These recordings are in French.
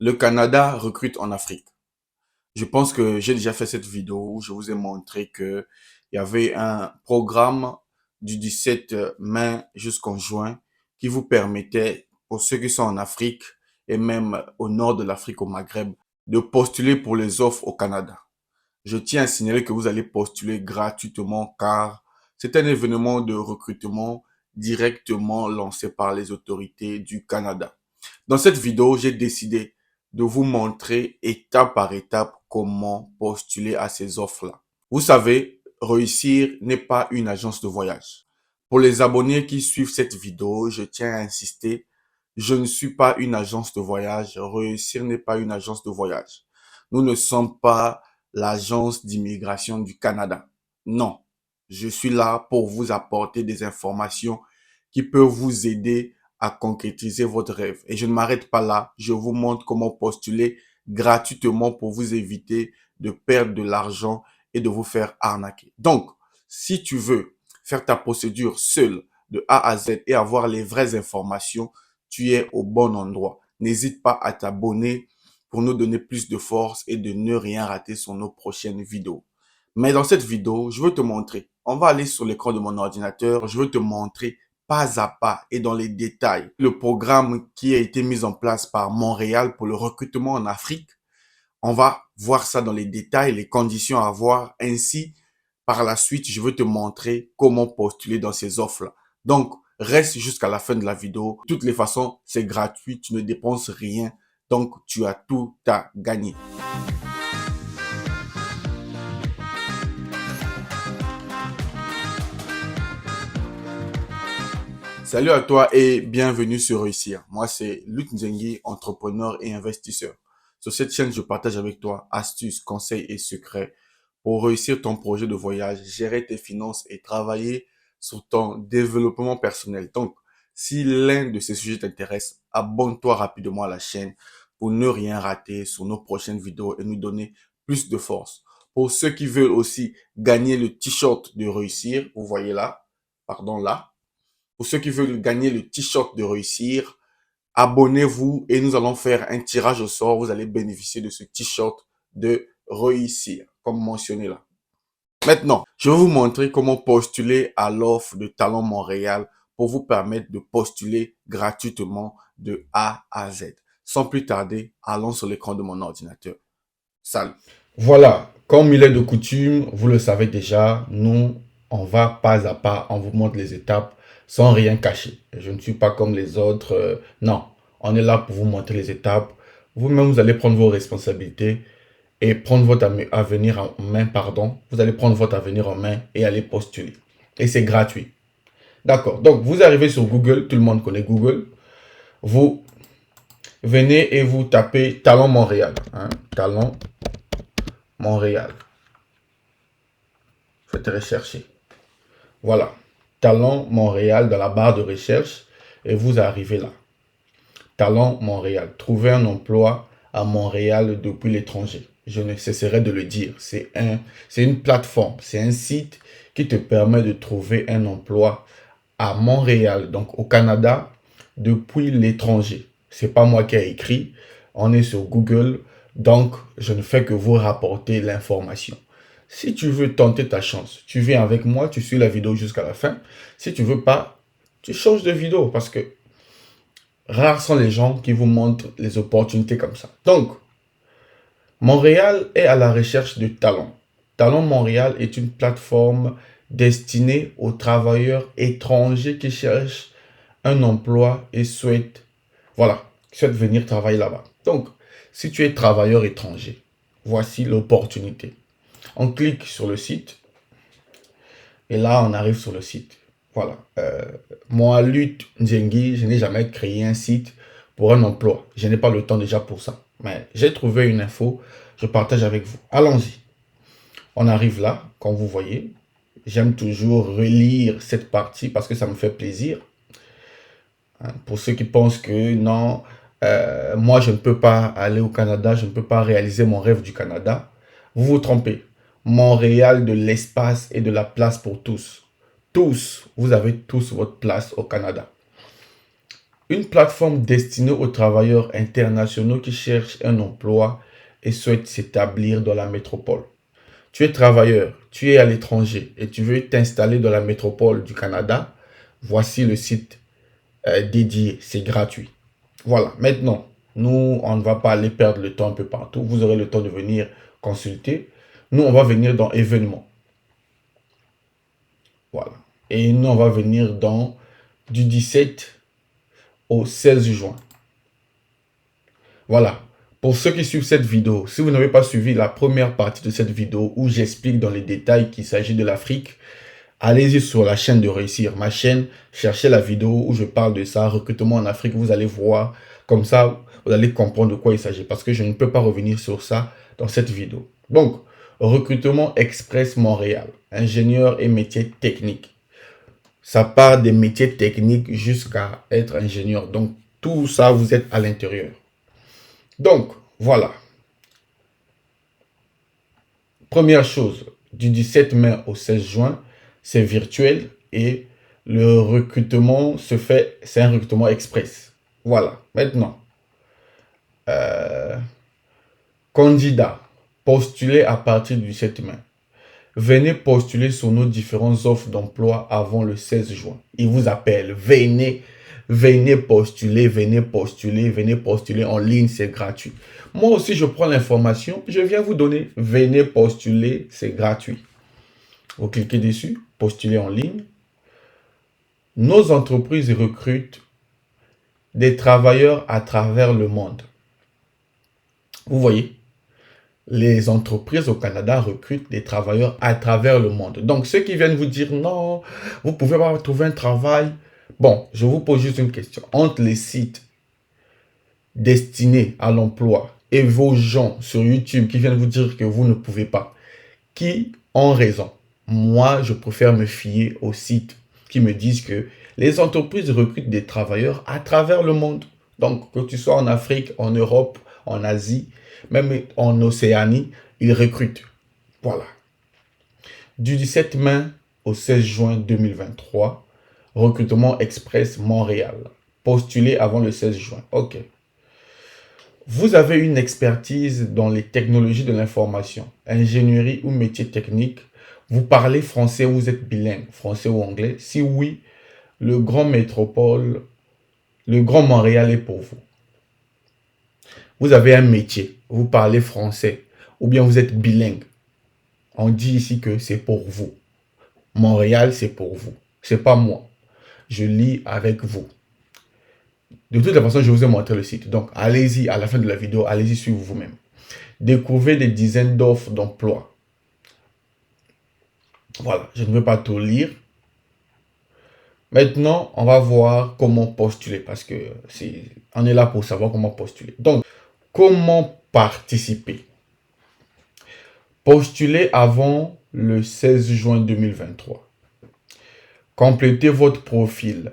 Le Canada recrute en Afrique. Je pense que j'ai déjà fait cette vidéo où je vous ai montré que il y avait un programme du 17 mai jusqu'en juin qui vous permettait, pour ceux qui sont en Afrique et même au nord de l'Afrique, au Maghreb, de postuler pour les offres au Canada. Je tiens à signaler que vous allez postuler gratuitement car c'est un événement de recrutement directement lancé par les autorités du Canada. Dans cette vidéo, j'ai décidé de vous montrer étape par étape comment postuler à ces offres-là. Vous savez, Réussir n'est pas une agence de voyage. Pour les abonnés qui suivent cette vidéo, je tiens à insister, je ne suis pas une agence de voyage. Réussir n'est pas une agence de voyage. Nous ne sommes pas l'agence d'immigration du Canada. Non, je suis là pour vous apporter des informations qui peuvent vous aider à concrétiser votre rêve. Et je ne m'arrête pas là. Je vous montre comment postuler gratuitement pour vous éviter de perdre de l'argent et de vous faire arnaquer. Donc, si tu veux faire ta procédure seule de A à Z et avoir les vraies informations, tu es au bon endroit. N'hésite pas à t'abonner pour nous donner plus de force et de ne rien rater sur nos prochaines vidéos. Mais dans cette vidéo, je veux te montrer. On va aller sur l'écran de mon ordinateur. Je veux te montrer pas à pas et dans les détails le programme qui a été mis en place par Montréal pour le recrutement en Afrique. On va voir ça dans les détails, les conditions à avoir. Ainsi, par la suite, je veux te montrer comment postuler dans ces offres-là. Donc, reste jusqu'à la fin de la vidéo. De toutes les façons, c'est gratuit, tu ne dépenses rien. Donc, tu as tout à gagner. Salut à toi et bienvenue sur Réussir. Moi, c'est Luc Nzengi, entrepreneur et investisseur. Sur cette chaîne, je partage avec toi astuces, conseils et secrets pour réussir ton projet de voyage, gérer tes finances et travailler sur ton développement personnel. Donc, si l'un de ces sujets t'intéresse, abonne-toi rapidement à la chaîne pour ne rien rater sur nos prochaines vidéos et nous donner plus de force. Pour ceux qui veulent aussi gagner le t-shirt de Réussir, vous voyez là, pardon là, pour ceux qui veulent gagner le t-shirt de Réussir, abonnez-vous et nous allons faire un tirage au sort. Vous allez bénéficier de ce t-shirt de Réussir, comme mentionné là. Maintenant, je vais vous montrer comment postuler à l'offre de Talent Montréal pour vous permettre de postuler gratuitement de A à Z. Sans plus tarder, allons sur l'écran de mon ordinateur. Salut. Voilà, comme il est de coutume, vous le savez déjà, nous, on va pas à pas, on vous montre les étapes sans rien cacher. Je ne suis pas comme les autres, non, on est là pour vous montrer les étapes. Vous-même, vous allez prendre vos responsabilités et prendre votre avenir en main, pardon. Vous allez prendre votre avenir en main et aller postuler. Et c'est gratuit. D'accord, donc vous arrivez sur Google, tout le monde connaît Google. Vous venez et vous tapez Talent Montréal. Hein, Talent Montréal. Faites rechercher. Voilà. Talent Montréal dans la barre de recherche et vous arrivez là. Talent Montréal. Trouver un emploi à Montréal depuis l'étranger. Je ne cesserai de le dire. C'est une plateforme, c'est un site qui te permet de trouver un emploi à Montréal, donc au Canada, depuis l'étranger. C'est pas moi qui ai écrit. On est sur Google, donc je ne fais que vous rapporter l'information. Si tu veux tenter ta chance, tu viens avec moi, tu suis la vidéo jusqu'à la fin. Si tu veux pas, tu changes de vidéo parce que rares sont les gens qui vous montrent les opportunités comme ça. Donc, Montréal est à la recherche de talents. Talent Montréal est une plateforme destinée aux travailleurs étrangers qui cherchent un emploi et souhaitent venir travailler là-bas. Donc, si tu es travailleur étranger, voici l'opportunité. On clique sur le site et là, on arrive sur le site. Voilà. Moi, Lut Nzengi, je n'ai jamais créé un site pour un emploi. Je n'ai pas le temps déjà pour ça. Mais j'ai trouvé une info, je partage avec vous. Allons-y. On arrive là, comme vous voyez. J'aime toujours relire cette partie parce que ça me fait plaisir. Hein, pour ceux qui pensent que non, moi je ne peux pas aller au Canada, je ne peux pas réaliser mon rêve du Canada, vous vous trompez. Montréal de l'espace et de la place pour tous. Tous, vous avez tous votre place au Canada. Une plateforme destinée aux travailleurs internationaux qui cherchent un emploi et souhaitent s'établir dans la métropole. Tu es travailleur, tu es à l'étranger et tu veux t'installer dans la métropole du Canada. Voici le site dédié, c'est gratuit. Voilà, maintenant, nous, on ne va pas aller perdre le temps un peu partout. Vous aurez le temps de venir consulter. Nous, on va venir dans événements. Voilà. Et nous, on va venir dans du 17 au 16 juin. Voilà. Pour ceux qui suivent cette vidéo, si vous n'avez pas suivi la première partie de cette vidéo où j'explique dans les détails qu'il s'agit de l'Afrique, allez-y sur la chaîne de Réussir. Ma chaîne, cherchez la vidéo où je parle de ça, recrutement en Afrique, vous allez voir. Comme ça, vous allez comprendre de quoi il s'agit. Parce que je ne peux pas revenir sur ça dans cette vidéo. Donc, recrutement express Montréal, ingénieur et métiers techniques. Ça part des métiers techniques jusqu'à être ingénieur. Donc, tout ça, vous êtes à l'intérieur. Donc, voilà. Première chose, du 17 mai au 16 juin, c'est virtuel et le recrutement se fait, c'est un recrutement express. Voilà. Maintenant, candidat, postulez à partir du 7 mai. Venez postuler sur nos différentes offres d'emploi avant le 16 juin. Il vous appelle. Venez postuler, venez postuler, venez postuler en ligne, c'est gratuit. Moi aussi, je prends l'information, je viens vous donner. Venez postuler, c'est gratuit. Vous cliquez dessus, postuler en ligne. Nos entreprises recrutent des travailleurs à travers le monde. Vous voyez, les entreprises au Canada recrutent des travailleurs à travers le monde. Donc, ceux qui viennent vous dire non, vous pouvez pas trouver un travail. Bon, je vous pose juste une question. Entre les sites destinés à l'emploi et vos gens sur YouTube qui viennent vous dire que vous ne pouvez pas, qui ont raison? Moi, je préfère me fier aux sites qui me disent que les entreprises recrutent des travailleurs à travers le monde. Donc, que tu sois en Afrique, en Europe, en Asie, même en Océanie, ils recrutent. Voilà. Du 17 mai au 16 juin 2023, recrutement express Montréal. Postulé avant le 16 juin. OK. Vous avez une expertise dans les technologies de l'information, ingénierie ou métier technique. Vous parlez français, vous êtes bilingue, français ou anglais. Si oui, le Grand Métropole, le Grand Montréal est pour vous. Vous avez un métier, vous parlez français ou bien vous êtes bilingue. On dit ici que c'est pour vous. Montréal, c'est pour vous. C'est pas moi. Je lis avec vous. De toute façon, je vous ai montré le site. Donc, allez-y à la fin de la vidéo, allez-y suivre vous-même. Découvrez des dizaines d'offres d'emploi. Voilà, je ne veux pas tout lire. Maintenant, on va voir comment postuler parce que on est là pour savoir comment postuler. Donc, comment participer? Postuler avant le 16 juin 2023. Complétez votre profil.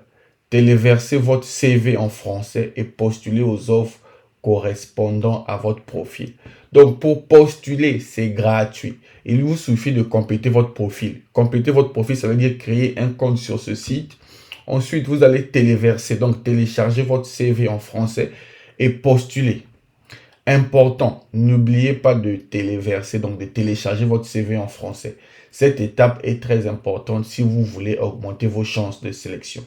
Téléversez votre CV en français et postulez aux offres correspondant à votre profil. Donc, pour postuler, c'est gratuit. Il vous suffit de compléter votre profil. Compléter votre profil, ça veut dire créer un compte sur ce site. Ensuite, vous allez téléverser, donc télécharger votre CV en français et postuler. Important, n'oubliez pas de téléverser, donc de télécharger votre CV en français. Cette étape est très importante si vous voulez augmenter vos chances de sélection.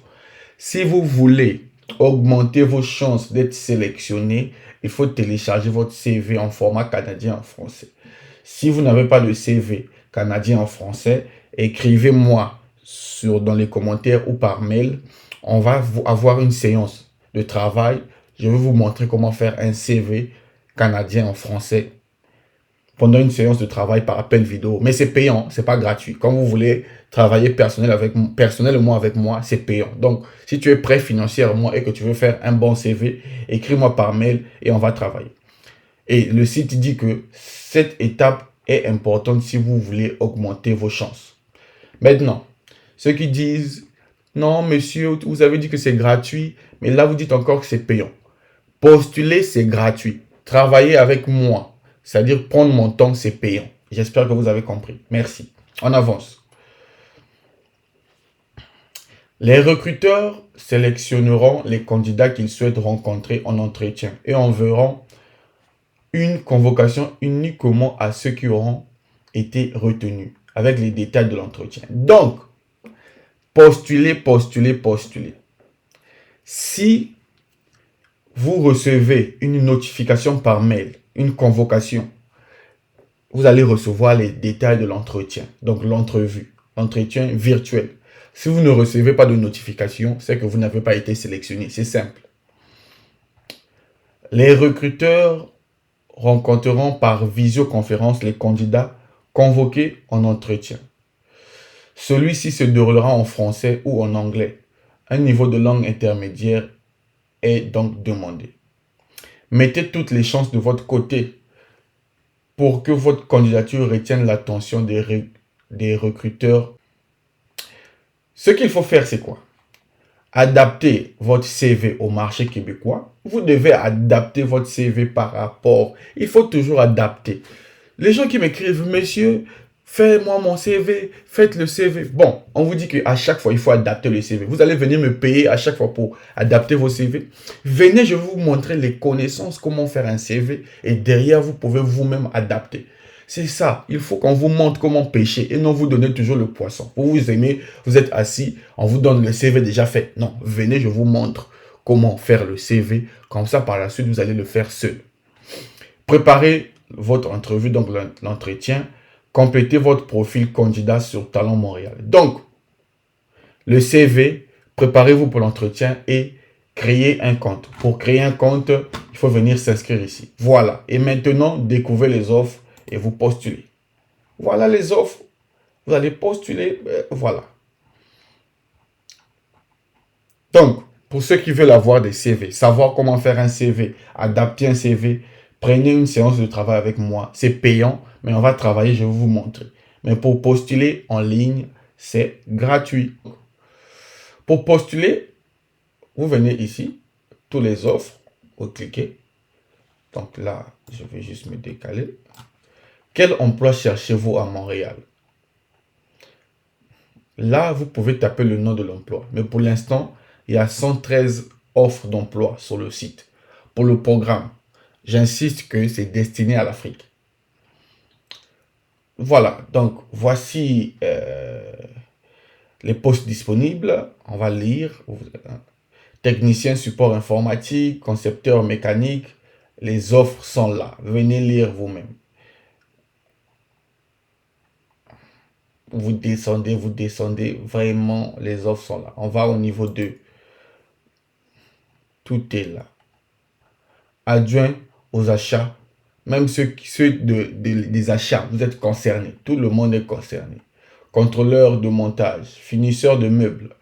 Si vous voulez augmenter vos chances d'être sélectionné, il faut télécharger votre CV en format canadien en français. Si vous n'avez pas de CV canadien en français, écrivez-moi dans les commentaires ou par mail. On va avoir une séance de travail. Je vais vous montrer comment faire un CV canadien en français pendant une séance de travail par appel vidéo. Mais c'est payant, c'est pas gratuit. Quand vous voulez travailler personnellement avec moi, c'est payant. Donc, si tu es prêt financièrement et que tu veux faire un bon CV, écris-moi par mail et on va travailler. Et le site dit que cette étape est importante si vous voulez augmenter vos chances. Maintenant, ceux qui disent, non, monsieur, vous avez dit que c'est gratuit, mais là, vous dites encore que c'est payant. Postuler, c'est gratuit. Travailler avec moi, c'est-à-dire prendre mon temps, c'est payant. J'espère que vous avez compris. Merci. On avance. Les recruteurs sélectionneront les candidats qu'ils souhaitent rencontrer en entretien et enverront une convocation uniquement à ceux qui auront été retenus avec les détails de l'entretien. Donc, postulez, postulez, postulez. Si vous recevez une notification par mail, une convocation, vous allez recevoir les détails de l'entretien, donc l'entrevue, l'entretien virtuel. Si vous ne recevez pas de notification, c'est que vous n'avez pas été sélectionné. C'est simple. Les recruteurs rencontreront par visioconférence les candidats convoqués en entretien. Celui-ci se déroulera en français ou en anglais. Un niveau de langue intermédiaire est donc demandé. Mettez toutes les chances de votre côté pour que votre candidature retienne l'attention des recruteurs. Ce qu'il faut faire, c'est quoi? Adapter votre CV au marché québécois. Vous devez adapter votre CV par rapport. Il faut toujours adapter. Les gens qui m'écrivent, monsieur, fais-moi mon CV, faites le CV. Bon, on vous dit qu'à chaque fois, il faut adapter le CV. Vous allez venir me payer à chaque fois pour adapter vos CV. Venez, je vais vous montrer les connaissances, comment faire un CV. Et derrière, vous pouvez vous-même adapter. C'est ça, il faut qu'on vous montre comment pêcher et non vous donner toujours le poisson. Vous aimez, vous êtes assis, on vous donne le CV déjà fait. Non, venez, je vous montre comment faire le CV. Comme ça, par la suite, vous allez le faire seul. Préparez votre entrevue, donc l'entretien. Complétez votre profil candidat sur Talent Montréal. Donc, le CV, préparez-vous pour l'entretien et créez un compte. Pour créer un compte, il faut venir s'inscrire ici. Voilà. Et maintenant, découvrez les offres et vous postulez. Voilà les offres. Vous allez postuler. Voilà. Donc, pour ceux qui veulent avoir des CV, savoir comment faire un CV, adapter un CV, prenez une séance de travail avec moi. C'est payant, mais on va travailler, je vais vous montrer. Mais pour postuler en ligne, c'est gratuit. Pour postuler, vous venez ici, tous les offres, vous cliquez. Donc là, je vais juste me décaler. Quel emploi cherchez-vous à Montréal? Là, vous pouvez taper le nom de l'emploi. Mais pour l'instant, il y a 113 offres d'emploi sur le site. Pour le programme, j'insiste que c'est destiné à l'Afrique. Voilà, donc voici les postes disponibles. On va lire. Technicien support informatique, concepteur mécanique. Les offres sont là. Venez lire vous-même. Vous descendez. Vraiment, les offres sont là. On va au niveau 2. Tout est là. Adjoint aux achats. Même ceux des achats, vous êtes concernés. Tout le monde est concerné. Contrôleur de montage, finisseur de meubles,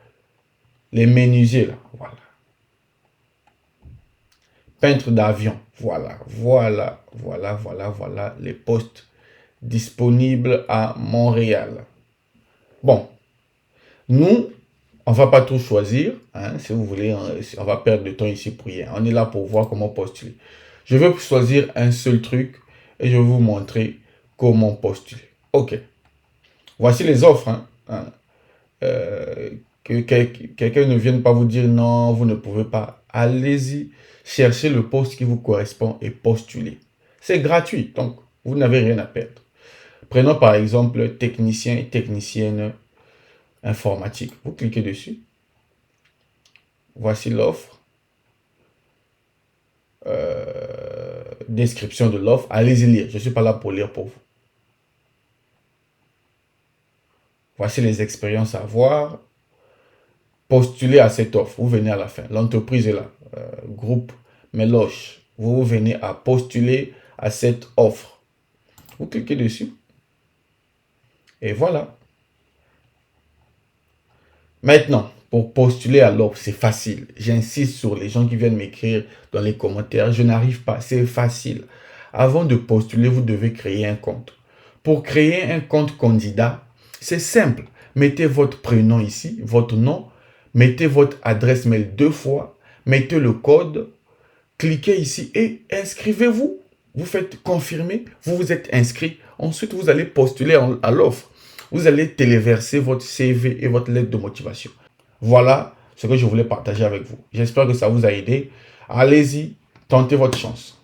les menuisiers là, voilà. Peintre d'avion, voilà, voilà les postes disponibles à Montréal. Bon, nous, on va pas tout choisir, hein, si vous voulez, on va perdre de temps ici pour rien. On est là pour voir comment postuler. Je vais choisir un seul truc et je vais vous montrer comment postuler. Ok. Voici les offres. Que quelqu'un ne vienne pas vous dire non, vous ne pouvez pas. Allez-y, cherchez le poste qui vous correspond et postulez. C'est gratuit, donc vous n'avez rien à perdre. Prenons par exemple technicien et technicienne informatique. Vous cliquez dessus. Voici l'offre. Description de l'offre. Allez-y lire. Je ne suis pas là pour lire pour vous. Voici les expériences à avoir. Postulez à cette offre. Vous venez à la fin. L'entreprise est là. Groupe Meloche. Vous venez à postuler à cette offre. Vous cliquez dessus. Et voilà. Maintenant, pour postuler à l'offre, c'est facile. J'insiste sur les gens qui viennent m'écrire dans les commentaires. Je n'arrive pas. C'est facile. Avant de postuler, vous devez créer un compte. Pour créer un compte candidat, c'est simple. Mettez votre prénom ici, votre nom. Mettez votre adresse mail 2 fois. Mettez le code. Cliquez ici et inscrivez-vous. Vous faites confirmer. Vous vous êtes inscrit. Ensuite, vous allez postuler à l'offre. Vous allez téléverser votre CV et votre lettre de motivation. Voilà ce que je voulais partager avec vous. J'espère que ça vous a aidé. Allez-y, tentez votre chance.